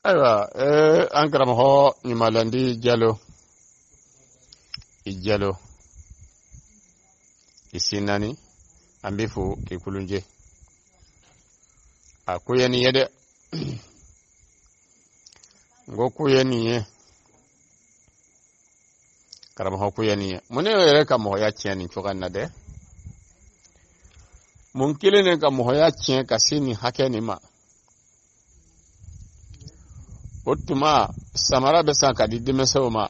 Aywa an karamɔgɔ Ɲumalandi Jalo i Sinani an b'i fo k'i kulunje a ko ye nin ye dɛ n ko ko ye nin ye karamɔgɔ ko ye nin ye mun ne yɛrɛ ka mɔgɔya tiɲɛ nin cogoya in na dɛ mun kelen ne ka mɔgɔya tiɲɛ ka se nin hakɛ nin ma o tuma samara bɛ san ka di denmisɛnw ma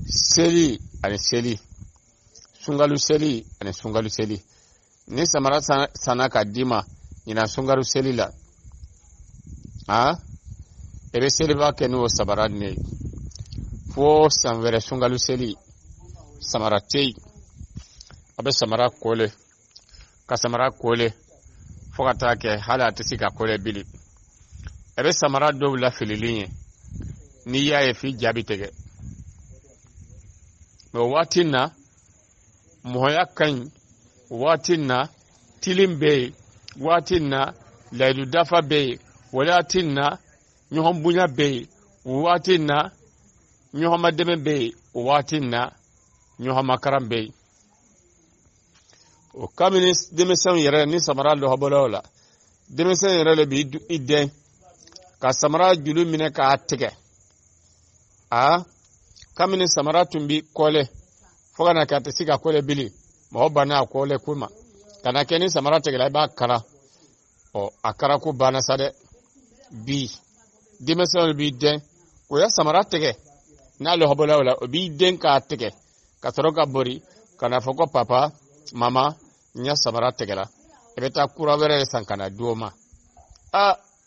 seli ani seli sungalu seli ani sungalu seli ni samara sanna ka di ma ɲina sungalu seli la e bɛ seliba kɛ n'o samara ne ye fo san wɛrɛ sungalu seli samara tɛ yen a bɛ samara kole ka samara kole fo ka taa kɛ hali a tɛ se ka kole bili e bɛ samara dɔw la filili ye n'i y'a ye f'i jaabi tigɛ mɛ o waati na mɔgɔya ka ɲi waati na tilim bɛ yen waati na layidu dafa bɛ yen waati na ɲɔgɔn bonya bɛ yen waati na ɲɔgɔn madɛmɛ bɛ yen waati na ɲɔgɔn makaran bɛ yen o kabini denmisɛnw yɛrɛ ni samara lɔbɔlaw la denmisɛn yɛrɛ de b'i den ka samara julu minɛ k'a tigɛ kabini samara tun bi kɔle fo ka na kɛ a tɛ se ka kɔle bili mɔgɔ banna a kɔle ko ma ka na kɛ ni samara tigɛla i b'a kara a kara ko banna sa dɛ bi denmisɛnw b'i den o ye samara tigɛ n'a lɔbɔlaw la o b'i den k'a tigɛ ka sɔrɔ ka bori ka na fɔ ko papa mama n ya samara tigɛla i bɛ taa kura wɛrɛ de san ka na di o ma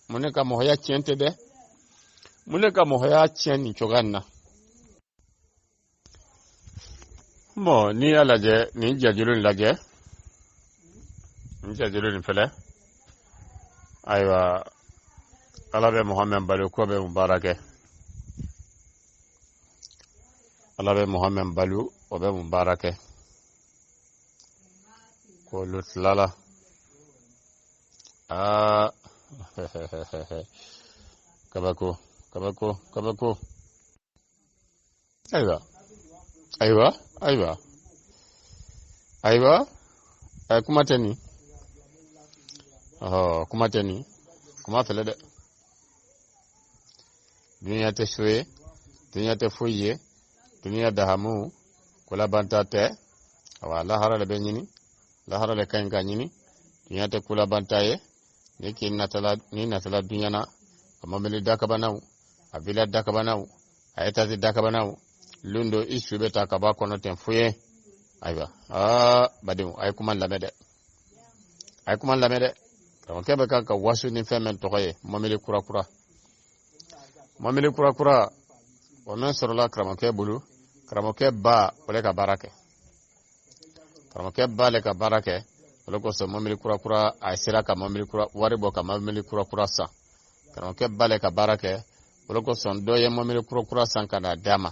mun ne ka mɔgɔya tiɲɛ tɛ dɛ mun ne ka mɔgɔya tiɲɛ nin cogoya in na bon n'i y'a lajɛ nin jɛjulu in lajɛ nin jɛjulu nin filɛ ayiwa ala bɛ mɔgɔ min balo ko bɛ mun baara kɛ ala bɛ mɔgɔ min balo o bɛ mun baara kɛ k'olu tilala kabako ayiwa kuma tɛ nin kuma tɛ nin kuma filɛ dɛ duniya tɛ so ye duniya tɛ foyi ye duniya dahamu ko labanta tɛ lahara de bɛ ɲini lahara de ka ɲi ka ɲini duniya tɛ ko labanta ye ni natala duniya na a mamili dakabanaw a bila dakabanaw a etati dakabanaw lundo i su bɛ ta ka bɔ kɔnɔ ten foye ayiwa badenw a ye kuma lamɛn dɛ karamɔgɔkɛ bɛ kan ka waso ni fɛn min tɔgɔ ye mamili kurakura o min sɔrɔla karamɔgɔkɛ bolo karamɔgɔkɛ ba o le ka baara kɛ o le kosɔn mamili kurakura a sera ka wari bɔ ka mamili kurakura san karamɔgɔkɛ ba le ka baara kɛ o le kosɔn dɔ ye mamili kurakura san ka na d'a ma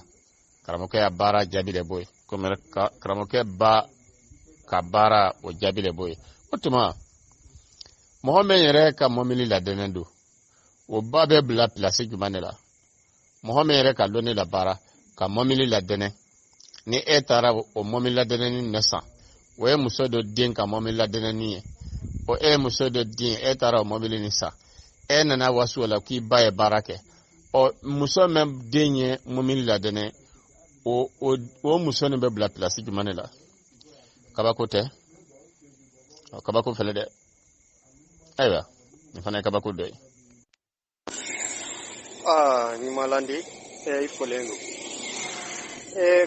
karamɔgɔkɛ ya baara jaabi de b'o ye komi karamɔgɔkɛ ba ka baara o jaabi de b'o ye o tuma mɔgɔ min yɛrɛ ka mamili ladɛnnen don o ba bɛ bila pilasi jumɛn de la mɔgɔ min yɛrɛ ka dɔnni la baara ka mamili ladɛnnen ni e taara o mamili ladɛnni ne san o ye muso dɔ den ka mamili ladɛnni ye o e ye muso dɔ den e taara o mamili ni san e nana waso la k'i ba ye baara kɛ muso min den ye mamili ladɛnnen o muso nin bɛ bila pilasi jumɛn de la kabako tɛ kabako fɛlɛ dɛ ayiwa nin fana ye kabako dɔ ye Ɲumalandi i fɔlen don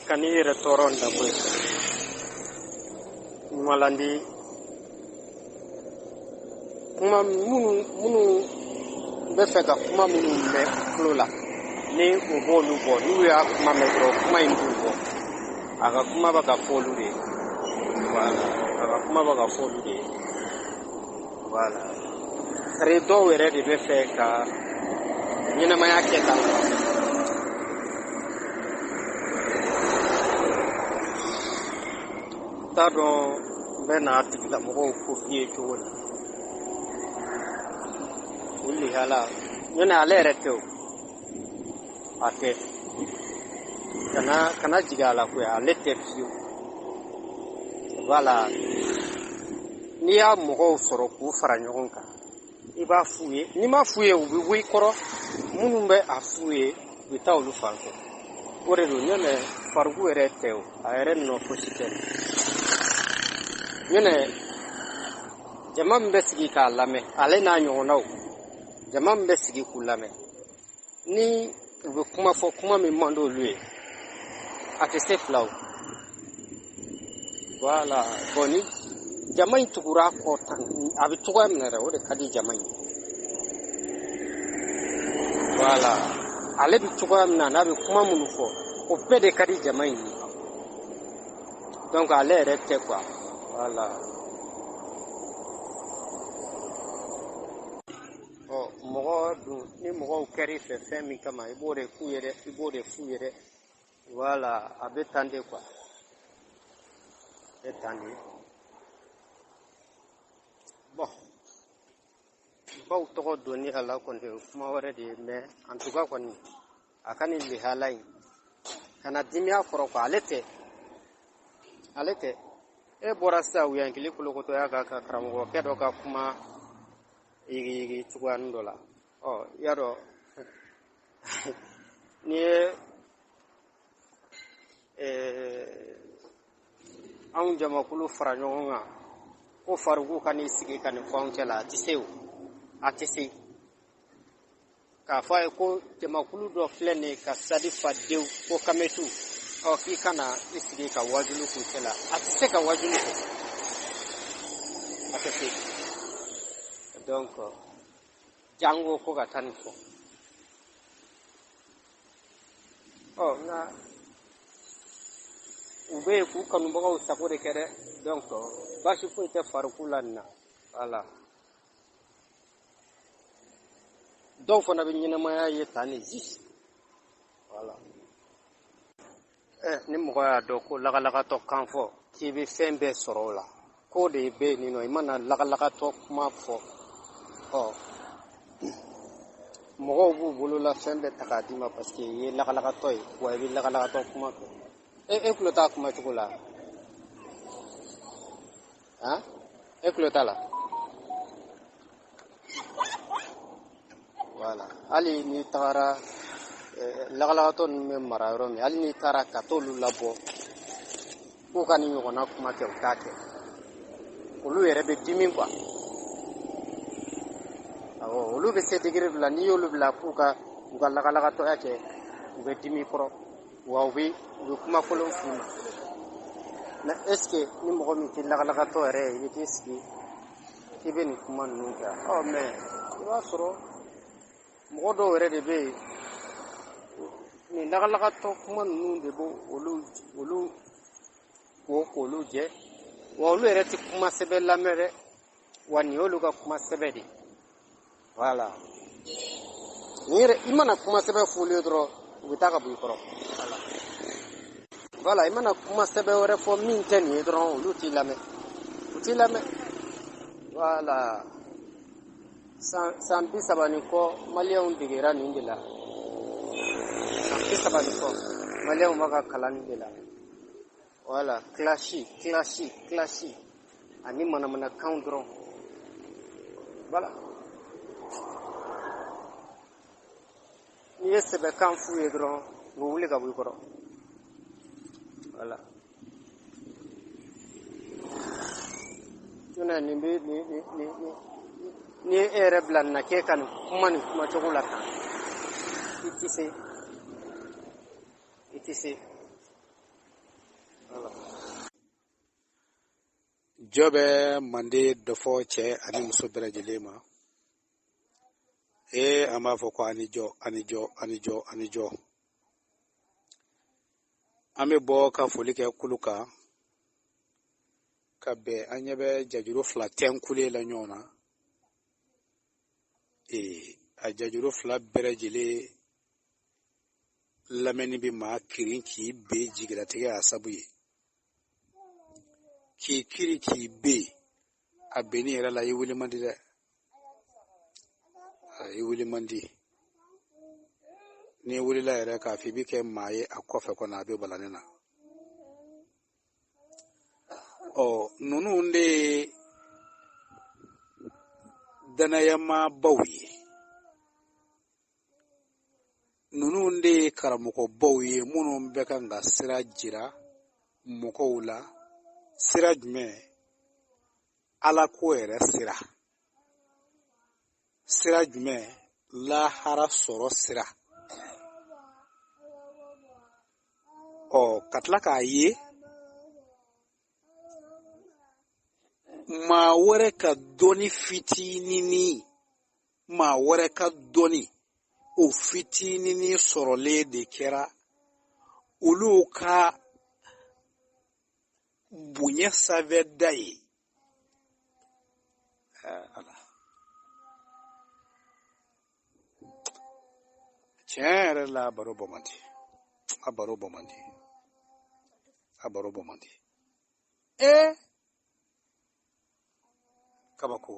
ka n'i yɛrɛ tɔɔrɔ n dabɔ ye Ɲumalandi kuma minnu bɛ fɛ ka kuma minnu mɛn tulo la ni o b'olu bɔ n'u y'a kuma mɛn dɔrɔn kuma in b'u bɔ a ka kuma bɛ ka fɔ olu de ye voilà dɔw yɛrɛ de bɛ fɛ ka ɲɛnamaya kɛ tan t'a dɔn n bɛ n'a tigilamɔgɔw ko f'i ye cogo di o lihala ɲɔnɛ ale yɛrɛ tɛ o ake kana jigala ko ale tɛ fiyewu voilà n'i y'a mɔgɔw sɔrɔ k'u fara ɲɔgɔn kan i b'a f'u ye n'i ma f'u ye u bɛ bɔ i kɔrɔ minnu bɛ a f'u ye u bɛ taa olu fan fɛ o de don ɲɔnɛ farigu yɛrɛ tɛ o a yɛrɛ nɔ fosi tɛ ɲɔnɛ jama min bɛ sigi k'a lamɛn ale n'a ɲɔgɔnnaw jama min bɛ sigi k'u lamɛn ni u bɛ kuma fɔ kuma min man d'olu ye a tɛ se fila o voilà bon ni jama in tugura kɔ tan a bɛ cogoya min na dɛ o de ka di jama in voilà ale bɛ cogoya min na n'a bɛ kuma minnu fɔ o bɛɛ de ka di jama in ye donc ale yɛrɛ tɛ quoi voilà mɔgɔ dun ni mɔgɔw kɛr'i fɛ fɛn min kama i b'o de f'u ye dɛ i b'o de f'u ye dɛ voilà a bɛ tan de quoi a bɛ tan de bon baw tɔgɔ donni a la kɔni o kuma wɛrɛ de ye mais en tout cas kɔni a ka nin lihala in kana dimi a kɔrɔ quoi ale tɛ e bɔra sisan u yankili kolokotɔya ka karamɔgɔkɛ dɔ ka kuma yigi cogoyanin dɔ la i y'a dɔn n'i ye anw jamakulu fara ɲɔgɔn kan ko farigu ka n'i sigi ka nin fɔ anw cɛ la a tɛ se o a tɛ se k'a fɔ a ye ko jamakulu dɔ filɛ nin ye ka sadi fa dewu ko kametu k'i kana i sigi ka wajulu k'u cɛ la a tɛ se ka wajulu kɛ a tɛ se donc jango ko ka taa nin fɔ nka u bɛ yen k'u kanubagaw sago de kɛ dɛ donc baasi foyi tɛ fariku la nin na voilà dɔw fana bɛ ɲɛnamaya ye tan ni juste voilà ni mɔgɔ y'a dɔn ko lagalagatɔ kan fɔ k'i bɛ fɛn bɛɛ sɔrɔ o la ko de bɛ yen nɔ i mana lagalagatɔ kuma fɔ mɔgɔw b'u bolola fɛn bɛɛ ta k'a d'i ma parce que i ye lagalagatɔ ye wa i bɛ lagalagatɔ kuma fɔ e tulo t'a kuma cogo la e tulo t'a la voilà hali n'i tagara lagalagatɔ ninnu bɛ mara yɔrɔ min hali n'i taara ka t'olu labɔ k'u ka nin ɲɔgɔnna kuma kɛ u t'a kɛ olu yɛrɛ bɛ dimi quoi olu bɛ se degré dɔ la n'i y'olu bila k'u ka lagalagatɔya kɛ u bɛ dimi kɔrɔ wa u bɛ kuma kolon f'u ma mais est ce que ni mɔgɔ min tɛ lagalagatɔ yɛrɛ ye i bɛ t'i sigi k'i bɛ nin kuma ninnu kɛ mais i b'a sɔrɔ mɔgɔ dɔw yɛrɛ de bɛ yen nin lagalagatɔ kuma ninnu de b'o k'olu jɛ wa olu yɛrɛ tɛ kuma sɛbɛn lamɛn dɛ wa nin y'olu ka kuma sɛbɛn de voilà i mana kuma sɛbɛn f'olu ye dɔrɔn u bɛ taa ka bɔ i kɔrɔ voilà i mana kuma sɛbɛn wɛrɛ fɔ min tɛ nin ye dɔrɔn olu t'i lamɛn voilà san 30 nin kɔ maliyɛnw degera nin de la san 30 nin kɔ maliyɛnw b'a ka kalan nin de la voilà kilasi ani manamanakan dɔrɔn voilà n'i ye sɛbɛkan f'u ye dɔrɔn u bɛ wuli ka bɔ i kɔrɔ voilà nin bɛ ni e yɛrɛ bila nin na k'e ka nin kuma cogo la tan i tɛ se voilà jɔ bɛ mande dɔ fɔ cɛ ani muso bɛɛ lajɛlen ma an b'a fɔ ko ani jɔ an bɛ bɔ ka foli kɛ kulu kan ka bɛn an ɲɛ bɛ jajuru 2 tɛnkulen la ɲɔgɔn na a jajuru 2 bɛɛ lajɛlen lamɛnni bɛ maa kirin k'i ben jigilatigɛ a sabu ye k'i kiri k'i ben a benni yɛrɛ la i wuli man di dɛ i wuli man di ni wulila yɛrɛ k'a fɔ i bi kɛ maa ye a kɔfɛ kɔnɔ a bɛ balani na ninnu de ye danayamabaw ye ninnu de ye karamɔgɔbaw ye minnu bɛ kan ka sira jira mɔgɔw la sira jumɛn ala ko yɛrɛ sira jumɛn lahara sɔrɔ sira ka tila k'a ye maa wɛrɛ ka dɔnni fitinini maa wɛrɛ ka dɔnni o fitinini sɔrɔlen de kɛra olu ka bonya sanfɛ da ye tiɲɛ yɛrɛ la a baro bɔ man di kabako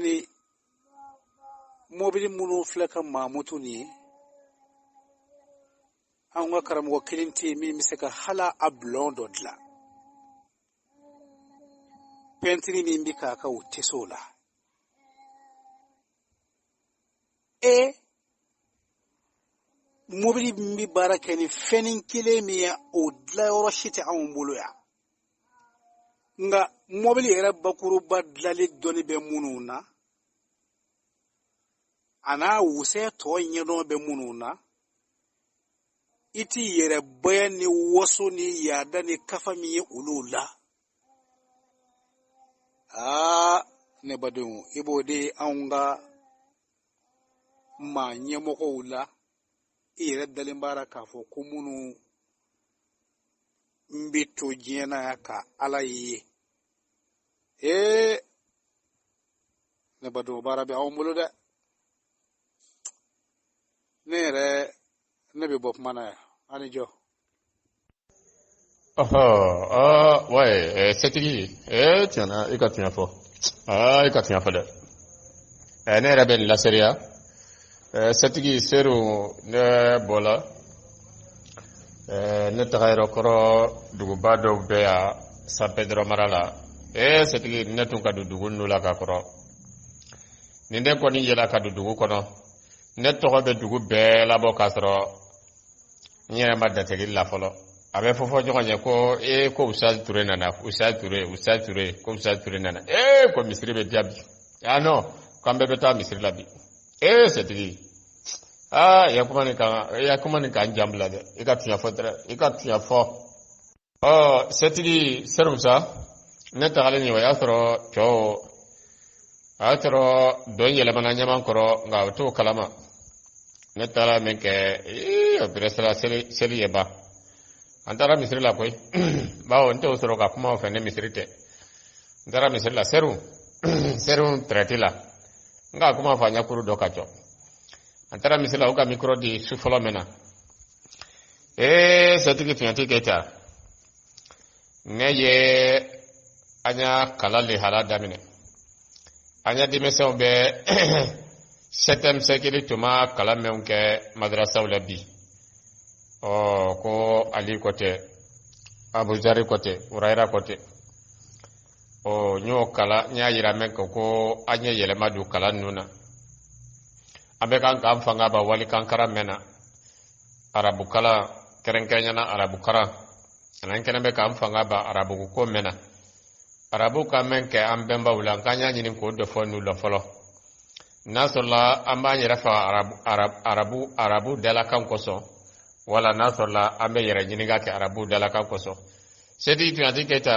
ni mobili minnu filɛ ka maamutu nin ye an ka karamɔgɔ kelen tɛ yen min bɛ se ka hala a bulon dɔ dilan pɛntiri min bɛ k'a ka o tɛ se o la mobili min bɛ baara kɛ ni fɛnin kelen min ye o dilanyɔrɔ si tɛ anw bolo yan nka mobili yɛrɛ bakuruba dilanli dɔnni bɛ minnu na a n'a wusɛ tɔ ɲɛdɔn bɛ minnu na i t'i yɛrɛ bɔya ni waso ni yaada ni kafa min ye olu la ne badenw i b'o de anw ka maa ɲɛmɔgɔw la i yɛrɛ dalen b'a la k'a fɔ ko minnu n bɛ to diɲɛ na yan ka ala ye ne badenw baara bɛ anw bolo dɛ ne bɛ bɔ kuma na yan ani jɔ ouais setigi tiɲɛna i ka tiɲɛ fɔ dɛ ne yɛrɛ bɛ nin laseriya setigi seru ne bɔla ne taga yɔrɔ kɔrɔ duguba dɔw bɛ yan San Pedro mara la setigi ne tun ka don dugu ninnu la ka kɔrɔ nin de kɔni yɛlɛ ka don dugu kɔnɔ ne tɔgɔ bɛ dugu bɛɛ labɔ k'a sɔrɔ n yɛrɛ ma datɛgɛ la fɔlɔ a bɛ fɔ ɲɔgɔn ye ko ko Usaz Ture nana Usaz Ture nana ko misiri bɛ diya bi non k'an bɛɛ bɛ taa misiri la bi setigi ya kuma nin kan jambla dɛ i ka tiɲɛ fɔ setigi serusa ne tagalen nin o y'a sɔrɔ don yɛlɛmana ɲaman kɔrɔ nka o t'o kalama ne taara min kɛ o bɛrɛsira seli ye ban an taara misiri la koyi bawo n t'o sɔrɔ ka kuma o fɛ ne misiri tɛ n taara misiri la seru traité la n ka kuma fɔ an ɲakuru dɔ ka jɔ an taara misiri la o ka micro di su fɔlɔ min na setigi fiɲɛti keyita ne ye an y'a kala lehala daminɛ an ya denmisɛnw bɛ 7e siècle tuma kalan minnu kɛ madrasaw la bi ko Ali kɔtɛ Abuzari kɔtɛ Urayra kɔtɛ n y'o kalan n y'a yira mɛn ko an ye yɛlɛma don kalan ninnu na an bɛ kan k'an fanga ba walikankara mɛn na arabu kalan kɛrɛnkɛrɛnyana arabu kalan an kɛnɛ bɛ k'an fanga ba arabu ko mɛn na arabu ka mɛn kɛ an bɛnbaw la k'an y'a ɲini k'o dɔ fɔ n'u la fɔlɔ n'a sɔrɔla an b'an yɛrɛ faga arabu dalakan kosɔn wala n'a sɔrɔla an bɛ yɛrɛ ɲini ka kɛ arabu dalakan kosɔn Sedi Fiɲɛti Keyita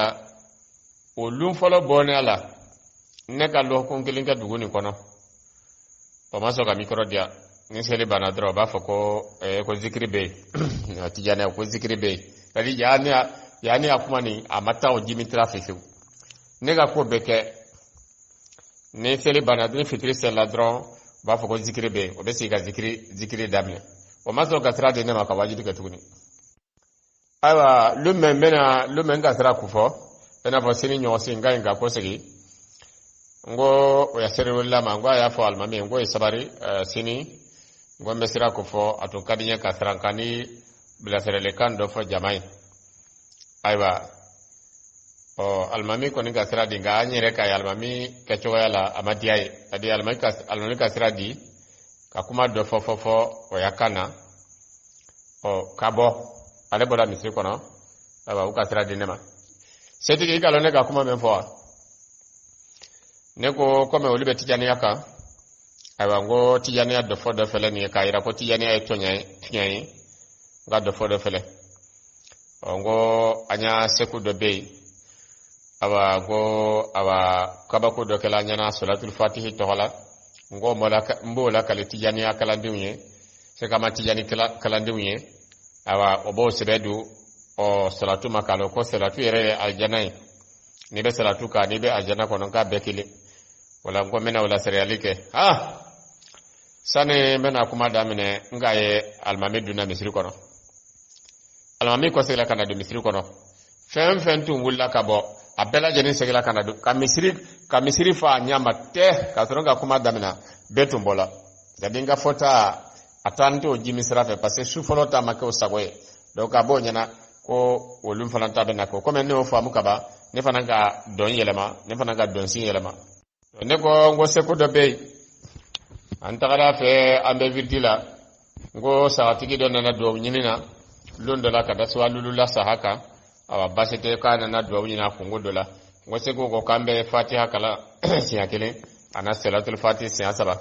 o lun fɔlɔ bɔnnen la ne ka lɔgɔkun kelen kɛ dugu nin kɔnɔ o ma sɔn ka mikɔrɔ diya ni seli banna dɔrɔn o b'a fɔ ko zikiri bɛ yen Tijanɛ ko zikiri bɛ yen yani a kuma nin a ma taa o dimitira fewu ne ka ko bɛ kɛ ni seli banna ni fitiri selila dɔrɔn u b'a fɔ ko zikiri bɛ yen o bɛ sigi ka zikiri daminɛ o ma sɔn ka sira di ne ma ka wajibi kɛ tuguni ayiwa lumɛ n ka sira ko fɔ i n'a fɔ sini ɲɔgɔnsi n ka ɲi ka ko segi ngo ya serewla ma ngo ya fo almami ngo sabari sini ngo mesira ko fo ato kadinya ka sarankani bila serele kan do fo jamai aywa o almami ko ni ka sira dinga anyere ka almami ka choyala amadiyai adi almami ka sira di ka kuma do fo o yakana o kabo ale bola misiri kono aywa u ka sira di nema setigi ka lone ka kuma men fo ne ko comme oli be tijaniya kan aywa ngo tijaniya do fo do fele ni ka ira ko tijaniya e tonyai nga do fo do fele ngo anya seku do be awa go awa kabako do kala nyana salatul fatihi to hala ngo mbola kale tijaniya kala ndiwye se kama tijani kala ndiwye awa obo sebedu o salatu makalo ko salatu yere aljanai ni be salatu ka ni be aljana ko non ka bekili wala ngo mena wala serialike sane mena kuma damine ngaye almami duna misri kono almami ko segla kana do misri kono fen tu wulla ka bo abela jeni segla kana do ka misri fa nyama te ka toronga kuma damina betum bola gadinga fota atante o jimi srafe parce que su folota make o sagoye donc abo nyana ko wolum falanta be nako comme ne o famu kaba ne fananga don yelema ne fananga don sin yelema ne ko ngo seko do be antagara fe ambe vidila ngo saatigi do nana do nyinina londo la kada so alulula sahaka awa basete kana na do nyina ko ngodola ngo seko ko kambe fatiha kala siya kele ana salatul fatiha siya saba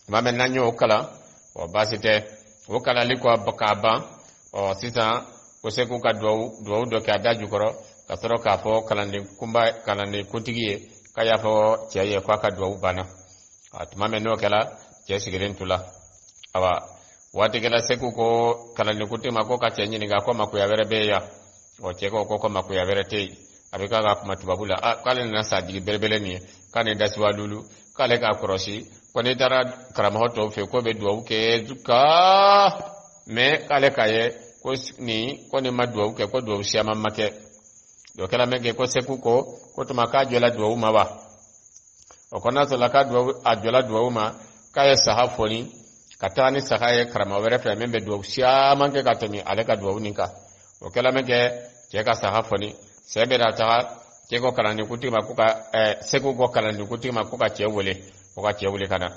mame nanyo kala o basete o kala liko bakaba o sita ko seko ka do ka daju koro ka soro ka fo kala ni kumba kala ni kuntigiye kaya fo tiaye kwa ka do bana atmame no kala jesigilen tula awa wati kala seku ko kala ni kutima ko ka chenyi nga ko makuya were beya o cheko ko makuya were tei abika ga kuma tubabula kale na sadigi berbele ni kane daswa lulu kale ka krosi ko ne dara karama hoto fe ko be duwa ke duka me kale kaye ko ni ko ne madwa ke ko duwa siama make do kala mege ko seku ko to maka jola duwa mawa o kona to la ka duwa ajola duwa ma kaya sahafoni katani sahaye karama were fe membe duwa siama ke katemi ale ka duwa ninka o kala mege cheka sahafoni sebe data cheko kalani kutima kuka seku ko kalani kutima kuka chewule kana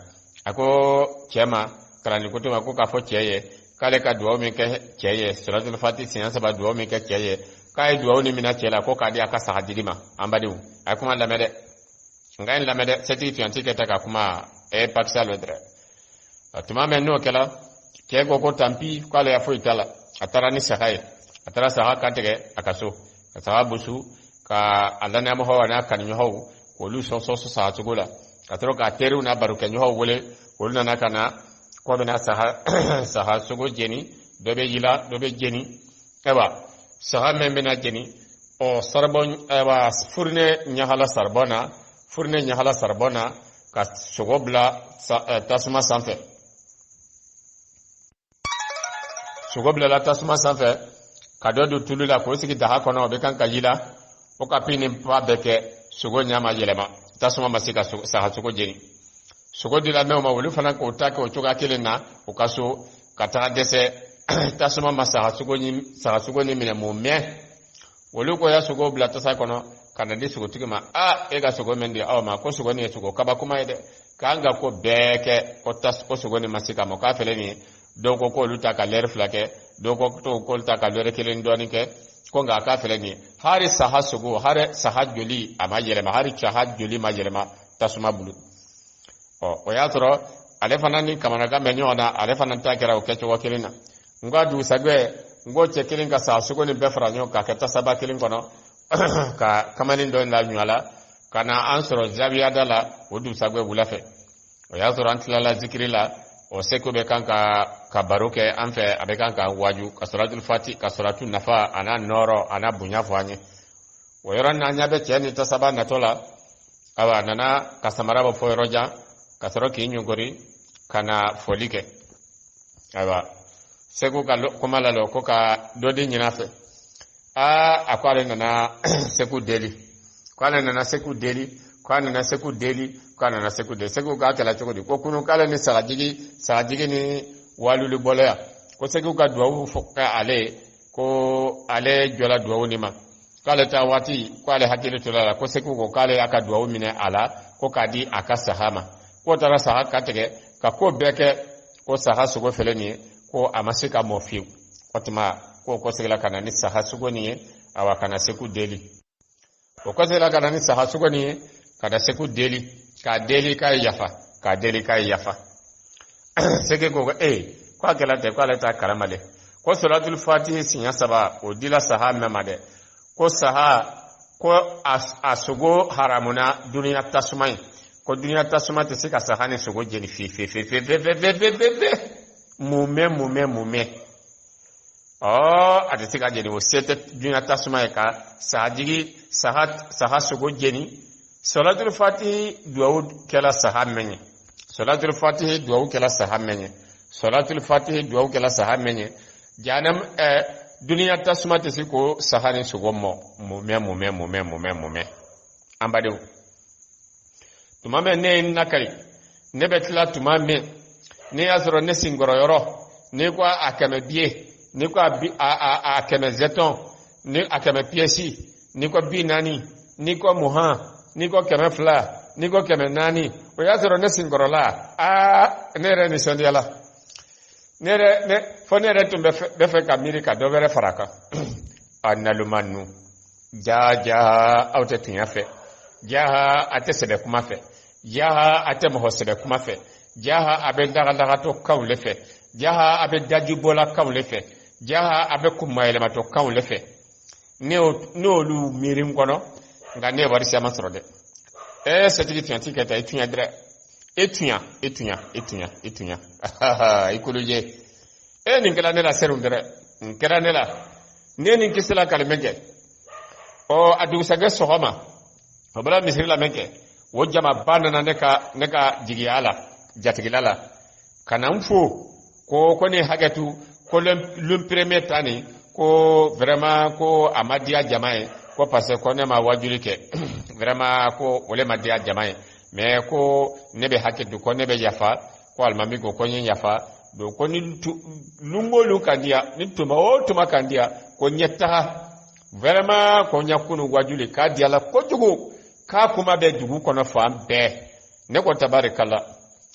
ako chema kalani kutima kuka fo cheye kale ka duwa mi ke cheye suratul fatih sinya saba duwa mi ke cheye kai duwa ni mina chela ko kadi aka sahadilima ambadiu akuma lamede ngai lamede seti fianti ke taka kuma paksa lodre atuma menno kala kego ko tampi kale ya fo itala atara ni sahaye atara sahaka tege akaso sababusu ka alana mo hawana kan nyo ko lu so sa tugula atro ka teru na baruke nyo wole wolna na kana ko bena saha sugo jeni dobe yila dobe jeni ewa saha membena jeni o sarbon ewa furne nyahala sarbona ka sugo bla tasuma sanfe sugo bla la tasuma sanfe kadodu tulula ko sigi daha kono be kan kayila o kapini pa beke sugo nyama yelema tasuma masika saha sugo jeni sugo dila me ma wulu fana ko take o choga kelena o kaso kata dese tasuma masaha sugo ni mine mo me wulu ko ya sugo bla tasa kono kana di sugo tigima ega sugo mendi ma ko sugo ni sugo kaba kuma ede kanga ko beke o tas ko sugo ni masika mo ka feleni doko ko luta ka ler flake doko to ko luta ka ler kelen doni ke ko nga ka feleni hari saha sugo hari saha joli ama yelema hari saha joli ma yelema tasuma bulu o ya toro ale fanani kamana ga menyo na ale fanan ta kera o kecho kelina ngadu sagwe ngo che kelin ka sa sugo ni be franyo ka keta saba kelin kono ka kamanin don la nyala kana ansoro jabiya dala odu sagwe bulafe o ya toro antila zikrila o seko be kanka ka baroke anfe abe kanka waju kasratul fati kasratul nafa ana noro ana bunya fanye o yoran na nyabe cheni ta saba na tola awa nana kasamara bo foyroja kasroki nyugori kana folike awa seko ka komala lo ko ka dodi nyinafe akwale nana seku deli kwale nana seku deli kana na seku deli kana na seku de seku ga kala chogodi ko kunu kala ni sagajigi ni walulu bolaya ko seku ga duwa fokka ale ko ale jola duwa ni ma kala ta wati ko ale hakili tulala ko seku ko kala aka duwa mine ala ko kadi aka sahama ko tara saha katege ka ko beke ko saha sugo feleni ko amasika mofiu otuma ko segala kana ni saha sugo ni awa kana seku deli ko segala kana ni saha sugo ni kada seku deli ka deli kai yafa seke ko kwa kelate kwa leta karamale ko salatul fatih sinya saba o dila saha memade ko saha ko asugo haramuna duniya tasumai ko duniya tasuma te sika saha ni sugo jeni fi mume ate sika jeni o sete duniya tasuma ka saha sugo jeni salatul fatih duwa kala saha menye salatul fatih duwa kala saha menye salatul fatih duwa kala saha menye janam duniya tasuma te siko saha ni sugo mume ambade tumame ne nakari ne betla tumame ne azro ne singoro yoro ne kwa akame bie ne kwa akame zeton ne akame piesi ne kwa binani ne kwa muha ni ko keme fla ni ko keme nani o ya zero ne singoro la nere ni sondiala nere fonere tumbe befe kamiri ka dobere faraka annalumanu jaja auto tinya fe jaha ate sebe kuma fe jaha ate mo sebe kuma fe jaha abe daga to kawle fe jaha abe daji bola kawle fe jaha abe kumaile mato kawle fe no lu mirim kono nga ne bari siama sorode setigi tianti keta etunya dre etunya ikuluje ninkela ne la serundre nkela ne la ne ninkisela kalmege o adu sage sohoma obala misri la mege wojama banda neka jigiyala jatigilala kanamfu ko ne hagatu ko lum premier tani ko vraiment ko amadia jamae ko parce ko ne ma wajuli ke vraiment ko ole ma dia jamae mais ko nebe hakidu ko nebe yafa ko almami ko nyin yafa do ko ni lungolu kandia ni tuma kandia ko nyetta vraiment ko nyakunu wajuli ka dia la ko jugu ka kuma be jugu ko no fam be ne ko tabarikalla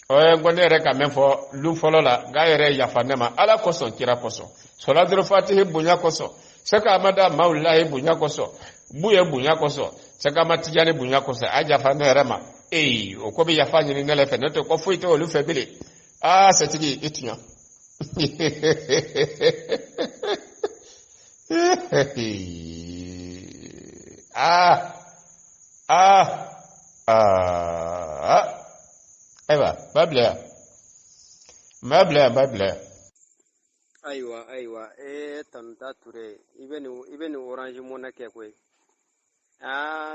o ngone reka memfo lu folola ga yere yafa nema ala ko son kira ko so salatul fatih bunya ko so saka amada maulahi bunya ko so buye bunya ko so saka matijani bunya ko so aja fa ne rema o ko be yafa nyini nele fe noto ko fuite o lu fe bile setigi itinya Aiwa, mabla. Aiwa, tanta ture, ibeni orange mona ke kwe.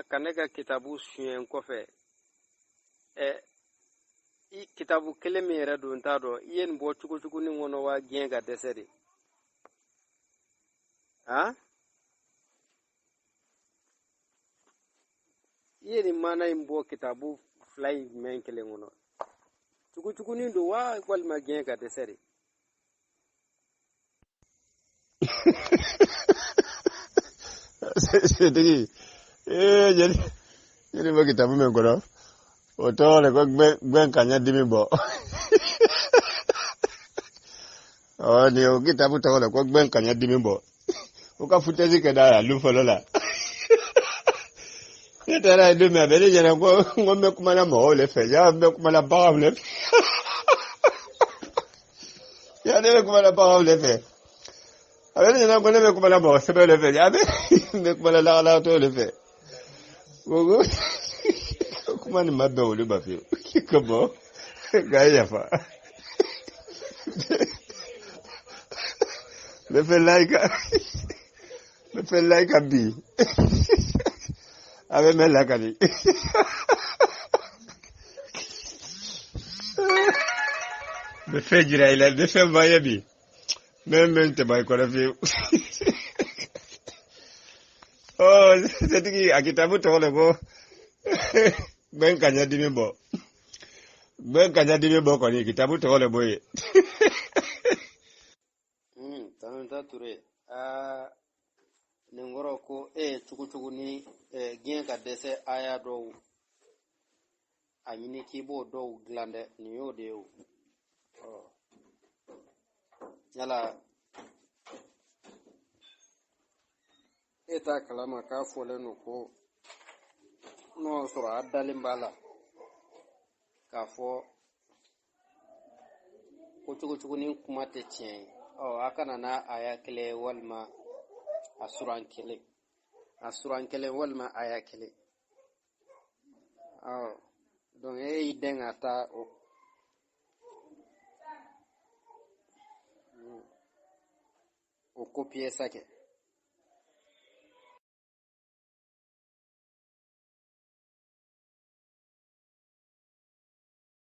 Kaneka kitabu suyen kofe. I kitabu kele mi yɛrɛ don t'a dɔn I ye nin bɔ cogo ni kɔnɔ wa diɲɛ ka dɛsɛ de I ye nin mana in bɔ kitabu fila in jumɛn kelen kɔnɔ cogo don wa walima diɲɛ ka dɛsɛ de setigi jeli bɔ kitabu min kɔnɔ o tɔgɔ le ko gbɛn kanya dimi bɔ ni o kitabu tɔgɔ le ko gbɛn kanya dimi bɔ o ka futɛsi kɛ da lu fɔlɔ la ne taara ye don min a bɛ ne ɲɛna ko n bɛ kuma na mɔgɔw le fɛ ya bɛ kuma na baganw le fɛ ya ne bɛ kuma na baganw le fɛ a bɛ ne ɲɛna ko ne bɛ kuma na mɔgɔ sɛbɛw le fɛ ya bɛ kuma na lagalagatɔw le fɛ ko kuma ni ma bɛn olu ma fiyewu ko bɔn k'a yafa ne fɛ layika bi a bɛ mɛn lakali ne fɛ jira i la ne fɛ ba ye bi mɛ tɛ ba i kɔrɔ fiyewu setigi a kitabu tɔgɔ le ko Ben kanya dimi bo. Ben kanya dimi bo koni kitabu to le boye. Tananta ture. Ningoro ko chukuchuku ni gien ka dese aya do anyini kibo do glande ni yo de yo. Yala eta kalama ka fole no ko no soro adalin bala ka fo ko chukuchuku ni kuma te tien akana na aya kele walma asuran kele walma aya kele donc idenga ta o copier sake